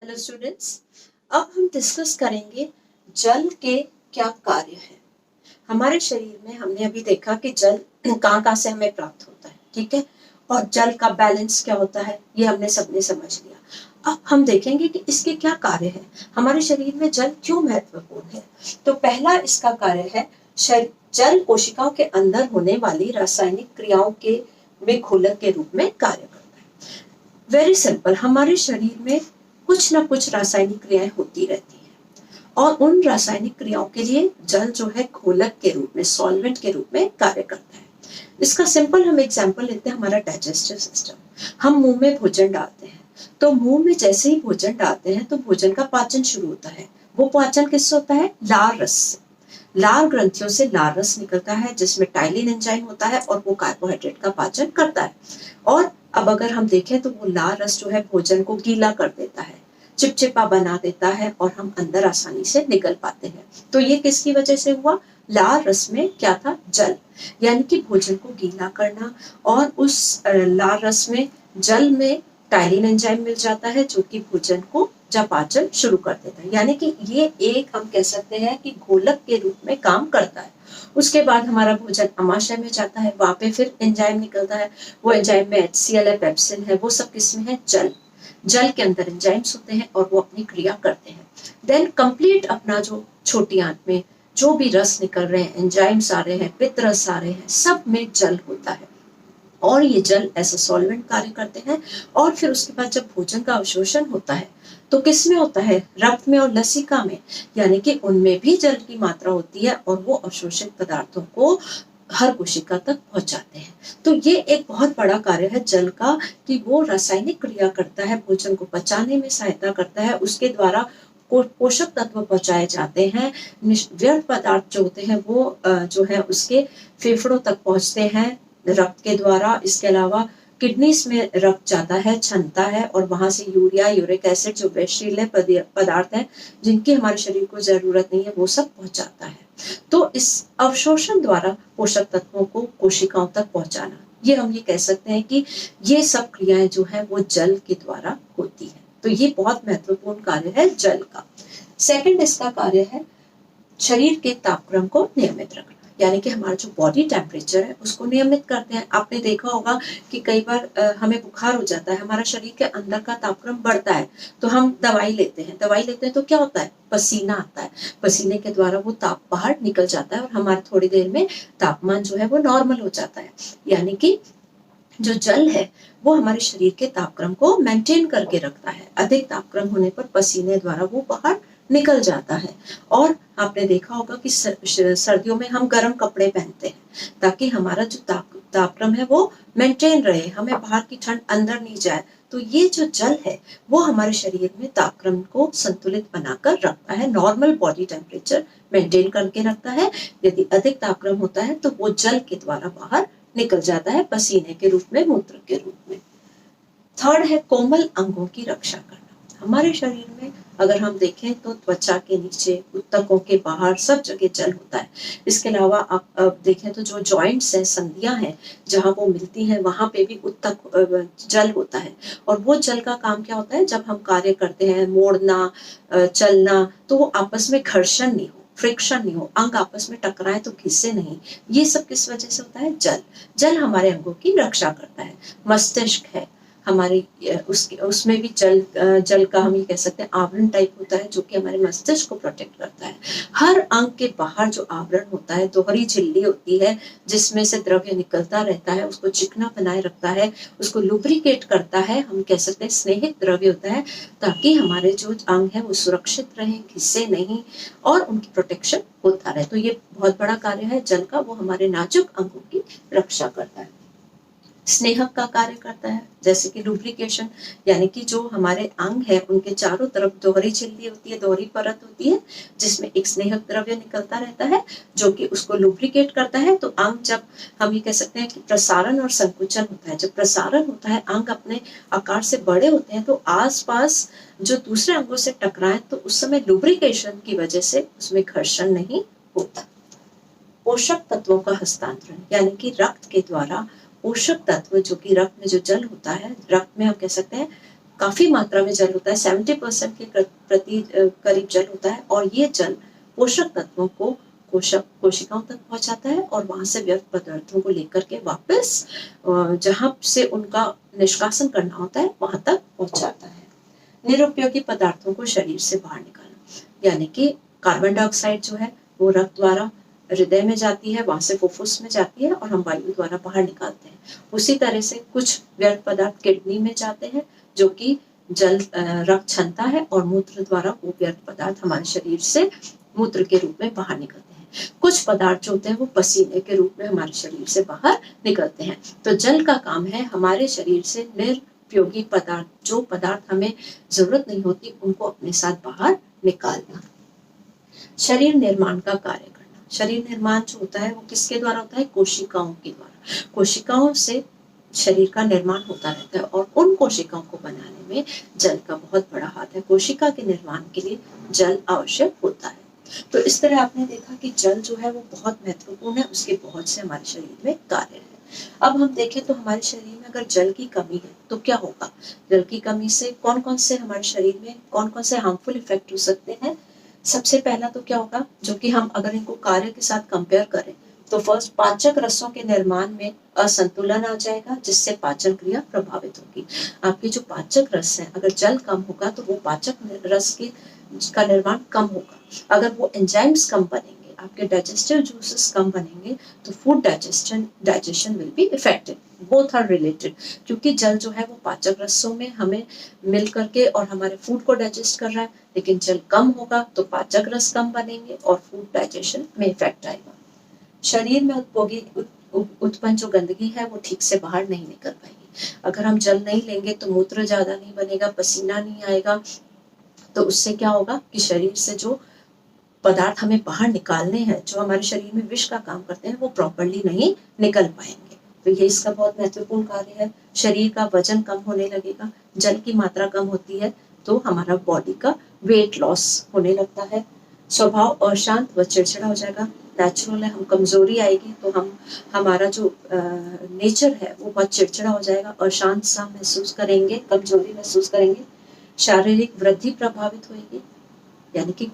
Hello students, अब हम discuss करेंगे जल के क्या कार्य हैं। हमारे शरीर में हमने अभी देखा कि जल कहाँ कहाँ से हमें प्राप्त होता है, ठीक है, और जल का बैलेंस क्या होता है ये हमने सबने समझ लिया। अब हम देखेंगे कि इसके क्या कार्य हैं, हमारे शरीर में जल क्यों महत्वपूर्ण है। तो पहला इसका कार्य है, जल कोशिकाओं के अंदर होने वाली रासायनिक क्रियाओं के में घोलक के रूप में कार्य करता है। वेरी सिंपल, हमारे शरीर में कुछ ना कुछ रासायनिक क्रियाएं होती रहती हैं और उन रासायनिक क्रियाओं के लिए जल जो है घोलक के रूप में, सॉल्वेंट के रूप में कार्य करता है। इसका सिंपल हम एग्जांपल लेते हैं, हमारा डाइजेस्टिव सिस्टम। हम मुंह में भोजन डालते हैं, तो मुंह में जैसे ही भोजन डालते हैं तो भोजन का पाचन शुरू होता है। वो पाचन किससे होता है? लार रस से। लार ग्रंथियों से लार रस निकलता है जिसमें टाइलिन एंजाइम होता है और वो कार्बोहाइड्रेट का पाचन करता है। और अब अगर हम देखें तो वो लार रस जो है भोजन को गीला कर देता है, चिपचिपा बना देता है और हम अंदर आसानी से निकल पाते हैं। तो ये किसकी वजह से हुआ? लार रस में क्या था? जल, यानी कि भोजन को गीला करना। और उस लार रस में, जल में टाइलिन एंजाइम मिल जाता है जो कि भोजन को पाचन शुरू कर देता है। यानी कि ये एक हम कह सकते हैं कि घोलक के रूप में काम करता है। उसके बाद हमारा भोजन अमाशय में जाता है, वहां पे फिर एंजाइम निकलता है। वो एंजाइम में HCl है, पेप्सिन है, वो सब किसमें है? जल। जल के अंदर एंजाइम्स होते हैं और वो अपनी क्रिया करते हैं। देन कंप्लीट अपना जो छोटी आंत में जो भी रस निकल रहे हैं, एंजाइम्स आ रहे हैं, पित्त रस आ रहे हैं, सब में जल होता है और ये जल ऐसा सॉल्वेंट कार्य करते हैं। और फिर उसके बाद जब भोजन का अवशोषण होता है तो किसमें होता है? रक्त में और लसिका में, यानी कि उनमें भी जल की मात्रा होती है और वो अवशोषित पदार्थों को हर कोशिका तक पहुंचाते हैं। तो ये एक बहुत बड़ा कार्य है जल का कि वो रासायनिक क्रिया करता है, भोजन को पचाने में सहायता करता है, उसके द्वारा पोषक तत्व पहुंचाए जाते हैं। व्यर्थ पदार्थ जो होते हैं वो जो है उसके फेफड़ों तक पहुंचते हैं रक्त के द्वारा। इसके अलावा किडनीज में रक्त जाता है, छनता है और वहां से यूरिया, यूरिक एसिड जो विषैले पदार्थ हैं जिनकी हमारे शरीर को जरूरत नहीं है, वो सब पहुंचाता है। तो इस अवशोषण द्वारा पोषक तत्वों को कोशिकाओं तक पहुंचाना, ये हम ये कह सकते हैं कि ये सब क्रियाएं जो है वो जल के द्वारा होती है। तो ये बहुत महत्वपूर्ण कार्य है जल का। सेकंड इसका कार्य है शरीर के तापक्रम को नियमित रखना, यानी कि हमारा जो बॉडी टेम्परेचर है उसको नियमित करते हैं। आपने देखा होगा कि कई बार हमें बुखार हो जाता है, हमारा शरीर के अंदर का तापक्रम बढ़ता है तो हम दवाई लेते हैं तो क्या होता है? पसीना आता है, पसीने के द्वारा वो ताप बाहर निकल जाता है और हमारे थोड़ी देर में तापमान जो है वो नॉर्मल हो जाता है। यानी कि जो जल है वो हमारे शरीर के तापक्रम को मेंटेन करके रखता है। अधिक तापक्रम होने पर पसीने द्वारा वो बाहर निकल जाता है। और आपने देखा होगा कि सर्दियों में हम गर्म कपड़े पहनते हैं ताकि हमारा जो तापक्रम है वो मेंटेन रहे, हमें बाहर की ठंड अंदर नहीं जाए। तो ये जो जल है वो हमारे शरीर में तापक्रम को संतुलित बनाकर रखता है, नॉर्मल बॉडी टेम्परेचर मेंटेन करके रखता है। यदि अधिक तापक्रम होता है तो वो जल के द्वारा बाहर निकल जाता है, पसीने के रूप में, मूत्र के रूप में। थर्ड है कोमल अंगों की रक्षा करना। हमारे शरीर में अगर हम देखें तो त्वचा के नीचे, ऊतकों के बाहर सब जगह जल होता है। इसके अलावा आप देखें तो जो जॉइंट्स हैं, संधियां हैं, जहां वो मिलती हैं वहां पे भी ऊतक जल होता है। और वो जल का काम क्या होता है? जब हम कार्य करते हैं, मोड़ना, चलना, तो वो आपस में घर्षण नहीं हो, फ्रिक्शन नहीं हो, अंग आपस में टकराए तो घिसे नहीं। ये सब किस वजह से होता है? जल। जल हमारे अंगों की रक्षा करता है। मस्तिष्क है हमारी, उसमें भी जल का हम ये कह सकते हैं आवरण टाइप होता है जो कि हमारे मस्तिष्क को प्रोटेक्ट करता है। हर अंग के बाहर जो आवरण होता है, दोहरी झिल्ली होती है जिसमें से द्रव्य निकलता रहता है, उसको चिकना बनाए रखता है, उसको लुब्रिकेट करता है, हम कह सकते हैं स्नेहित द्रव्य होता है, ताकि हमारे जो अंग है वो सुरक्षित रहे, घिसे नहीं और उनकी प्रोटेक्शन होता रहे। तो ये बहुत बड़ा कार्य है जल का, वो हमारे नाजुक अंगों की रक्षा करता है। स्नेहक का कार्य करता है, जैसे कि लुब्रिकेशन, यानी कि जो हमारे अंग है उनके चारों तरफ दोहरी झिल्ली होती है, दोहरी परत होती है जिसमें एक स्नेहक द्रव्य निकलता रहता है जो कि उसको लुब्रिकेट करता है। तो अंग, जब हम ये कह सकते हैं कि प्रसारण और संकुचन होता है, जब प्रसारण होता है, अंग अपने आकार से बड़े होते हैं तो आसपास जो दूसरे अंगों से टकराए तो उस समय लुब्रिकेशन की वजह से उसमें घर्षण नहीं होता। पोषक तत्वों का हस्तांतरण, यानी कि रक्त के द्वारा पोषक तत्व, जो कि रक्त में जो जल होता है, रक्त में हम कह सकते हैं काफी मात्रा में जल होता है, 70% के प्रति करीब जल होता है, और ये जल पोषक तत्वों को कोशिकाओं तक पहुंचाता है और वहां से व्यर्थ पदार्थों को लेकर के वापस जहां से उनका निष्कासन करना होता है वहां तक पहुंचाता है। निरुपयोगी पदार्थों को शरीर से बाहर निकालना, यानी कि कार्बन डाइऑक्साइड जो है वो रक्त द्वारा हृदय में जाती है, वहां से फुफ्फुस में जाती है और हम वायु द्वारा बाहर निकालते हैं। उसी तरह से कुछ व्यर्थ पदार्थ किडनी में जाते हैं जो कि जल रक्त क्षमता है, और मूत्र द्वारा वो व्यर्थ पदार्थ हमारे शरीर से मूत्र के रूप में बाहर निकलते हैं। कुछ पदार्थ जो होते हैं वो पसीने के रूप में हमारे शरीर से बाहर निकलते हैं। तो जल का काम है हमारे शरीर से निरुपयोगी पदार्थ, जो पदार्थ हमें जरूरत नहीं होती, उनको अपने साथ बाहर निकालना। शरीर निर्माण का कार्य करना, शरीर निर्माण जो होता है वो किसके द्वारा होता है? कोशिकाओं के द्वारा। कोशिकाओं से शरीर का निर्माण होता रहता है और उन कोशिकाओं को बनाने में जल का बहुत बड़ा हाथ है। कोशिका के निर्माण के लिए जल आवश्यक होता है। तो इस तरह आपने देखा कि जल जो है वो बहुत महत्वपूर्ण है, उसके बहुत से हमारे शरीर में कार्य है। अब हम देखें तो हमारे शरीर में अगर जल की कमी है तो क्या होगा? जल की कमी से कौन कौन से हमारे शरीर में कौन कौन से हार्मफुल इफेक्ट हो सकते हैं? सबसे पहला तो क्या होगा, जो कि हम अगर इनको कार्य के साथ कंपेयर करें तो फर्स्ट, पाचक रसों के निर्माण में असंतुलन आ जाएगा, जिससे पाचन क्रिया प्रभावित होगी। आपके जो पाचक रस है, अगर जल कम होगा तो वो पाचक रस का निर्माण कम होगा। अगर वो एंजाइम्स कम बनेंगे, आपके डाइजेस्टिव जूसेस कम बनेंगे, तो food digestion will be affected. Both are related, क्योंकि जल जो है वो पाचक रसों में हमें मिल करके और हमारे फूड को डाइजेस्ट कर रहा है, लेकिन जल कम होगा तो पाचक रस कम बनेंगे और फूड डाइजेशन में इफेक्ट आएगा। शरीर में उत्पन्न जो गंदगी है वो ठीक से बाहर नहीं निकल पाएगी। अगर हम जल नहीं लेंगे तो मूत्र ज्यादा नहीं बनेगा, पसीना नहीं आएगा, तो उससे क्या होगा कि शरीर से जो पदार्थ हमें बाहर निकालने हैं, जो हमारे शरीर में विष का काम करते हैं, वो प्रॉपर्ली नहीं निकल पाएंगे। तो ये इसका बहुत महत्वपूर्ण कार्य है। शरीर का वजन कम होने लगेगा, जल की मात्रा कम होती है तो हमारा बॉडी का वेट लॉस होने लगता है। स्वभाव अशांत व चिड़चिड़ा हो जाएगा। नेचुरल है, हम कमजोरी आएगी तो हमारा जो नेचर है वो बहुत चिड़चिड़ा हो जाएगा, अशांत सा महसूस करेंगे, कमजोरी महसूस करेंगे। शारीरिक वृद्धि प्रभावित होगी, यानी कि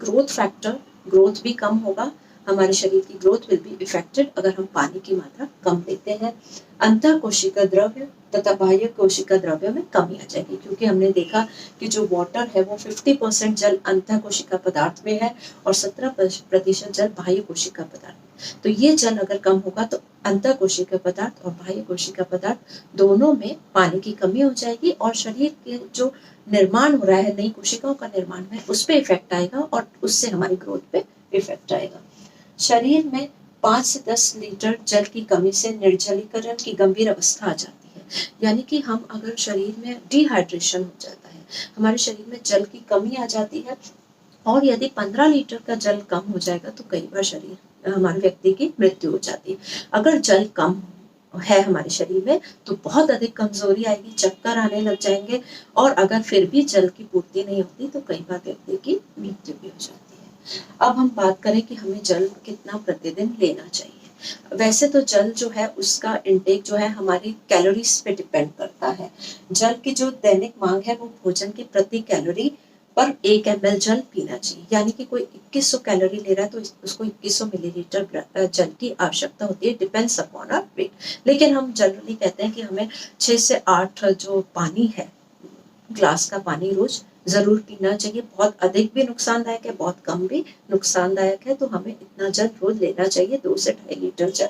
ग्रोथ भी कम होगा, हमारे शरीर की ग्रोथ विल बी इफेक्टेड अगर हम पानी की मात्रा कम लेते हैं। अंतः कोशिका द्रव्य तथा बाह्य कोशिका द्रव्य में कमी आ जाएगी, क्योंकि हमने देखा कि जो वाटर है वो 50% जल अंतः कोशिका पदार्थ में है और 17% जल बाह्य कोशिका पदार्थ में। तो ये जल अगर कम होगा तो अंतः कोशिका पदार्थ और बाह्य कोशिका पदार्थ दोनों में पानी की कमी हो जाएगी और शरीर के जो निर्माण हो रहा है, नई कोशिकाओं का निर्माण है, उस पे इफेक्ट आएगा और उससे हमारी ग्रोथ पे इफेक्ट आएगा। शरीर में 5 से 10 लीटर जल की कमी से निर्जलीकरण की गंभीर अवस्था आ जाती है, यानी कि हम अगर शरीर में डिहाइड्रेशन हो जाता है, हमारे शरीर में जल की कमी आ जाती है, और यदि 15 लीटर का जल कम हो जाएगा तो कई बार हमारे व्यक्ति की मृत्यु हो जाती है। अगर जल कम है हमारे शरीर में तो बहुत अधिक कमजोरी आएगी, चक्कर आने लग जाएंगे, और अगर फिर भी जल की पूर्ति नहीं होती तो कई बार व्यक्ति की मृत्यु भी हो जाती है। अब हम बात करें कि हमें जल कितना प्रतिदिन लेना चाहिए। वैसे तो जल जो है उसका इंटेक जो है हमारी कैलोरीज पे डिपेंड करता है। जल की जो दैनिक मांग है वो भोजन की प्रति कैलोरी पर 1 ml जल पीना चाहिए, यानी कि कोई 2100 कैलोरी ले रहा है तो उसको 2100 मिलीलीटर जल की आवश्यकता होती है, डिपेंड्स अपॉन आवर वेट। लेकिन हम जनरली कहते हैं कि हमें 6 से 8 जो पानी है, ग्लास का पानी रोज जरूर पीना चाहिए। बहुत अधिक भी नुकसानदायक है, बहुत कम भी नुकसानदायक है, तो हमें इतना जल रोज लेना चाहिए, 2 से 2.5 लीटर जल।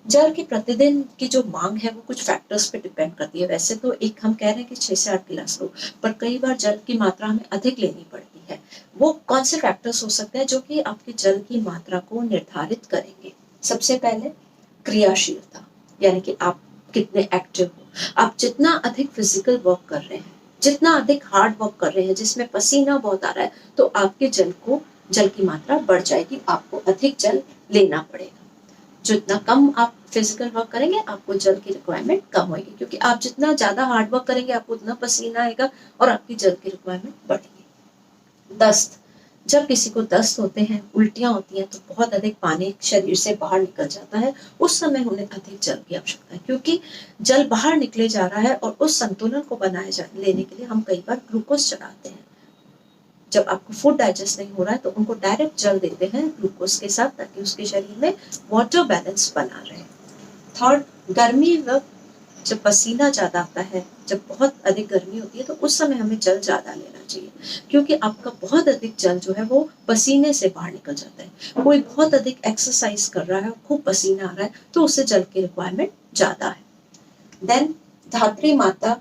जल की प्रतिदिन की जो मांग है वो कुछ फैक्टर्स पे डिपेंड करती है। वैसे तो एक हम कह रहे हैं कि 6 से 8 गिलास लो, पर कई बार जल की मात्रा हमें अधिक लेनी पड़ती है। वो कौन से फैक्टर्स हो सकते हैं जो कि आपकी जल की मात्रा को निर्धारित करेंगे? सबसे पहले क्रियाशीलता, यानी कि आप कितने एक्टिव हो। आप जितना अधिक फिजिकल वर्क कर रहे हैं, जितना अधिक हार्ड वर्क कर रहे हैं, जिसमें पसीना बहुत आ रहा है, तो आपके जल की मात्रा बढ़ जाएगी, आपको अधिक जल लेना पड़ेगा। जितना कम आप फिजिकल वर्क करेंगे आपको जल की रिक्वायरमेंट कम होगी, क्योंकि आप जितना ज्यादा हार्ड वर्क करेंगे आपको उतना पसीना आएगा और आपकी जल की रिक्वायरमेंट बढ़ेगी। दस्त, जब किसी को दस्त होते हैं, उल्टियां होती हैं, तो बहुत अधिक पानी शरीर से बाहर निकल जाता है, उस समय उन्हें अधिक जल की आवश्यकता है, क्योंकि जल बाहर निकले जा रहा है और उस संतुलन को लेने के लिए हम कई बार ग्लूकोज चढ़ाते हैं। जब आपको फूड डाइजेस्ट नहीं हो रहा है तो उनको डायरेक्ट जल देते हैं ग्लूकोज के साथ, ताकि उसके शरीर में वाटर बैलेंस बना रहे। थर्ड, गर्मी वक्त जब पसीना ज्यादा आता है, जब बहुत अधिक गर्मी होती है, तो उस समय हमें जल ज्यादा लेना चाहिए, क्योंकि आपका बहुत अधिक जल जो है वो पसीने से बाहर निकल जाता है। कोई बहुत अधिक एक्सरसाइज कर रहा है, खूब पसीना आ रहा है, तो उससे जल की रिक्वायरमेंट ज्यादा है। देन धात्री माता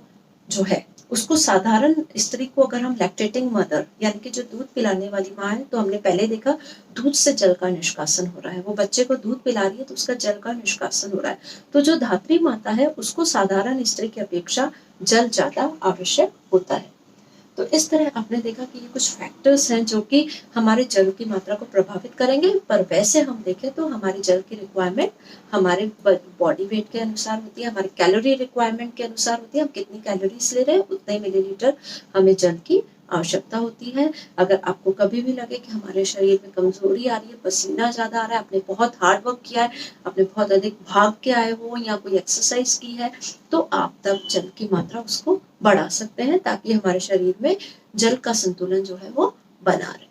जो है, उसको साधारण स्त्री को अगर हम लैक्टेटिंग मदर यानी कि जो दूध पिलाने वाली माँ है, तो हमने पहले देखा दूध से जल का निष्कासन हो रहा है, वो बच्चे को दूध पिला रही है तो उसका जल का निष्कासन हो रहा है। तो जो धात्री माता है उसको साधारण स्त्री की अपेक्षा जल ज्यादा आवश्यक होता है। तो इस तरह आपने देखा कि ये कुछ फैक्टर्स हैं जो कि हमारे जल की मात्रा को प्रभावित करेंगे, पर वैसे हम देखें तो हमारी जल की रिक्वायरमेंट हमारे बॉडी वेट के अनुसार होती है, हमारी कैलोरी रिक्वायरमेंट के अनुसार होती है। हम कितनी कैलोरीज ले रहे हैं उतने मिलीलीटर हमें जल की आवश्यकता होती है। अगर आपको कभी भी लगे कि हमारे शरीर में कमजोरी आ रही है, पसीना ज्यादा आ रहा है, आपने बहुत हार्ड वर्क किया है, आपने बहुत अधिक भाग के आए हो या कोई एक्सरसाइज की है, तो आप तब जल की मात्रा उसको बढ़ा सकते हैं, ताकि हमारे शरीर में जल का संतुलन जो है वो बना रहे।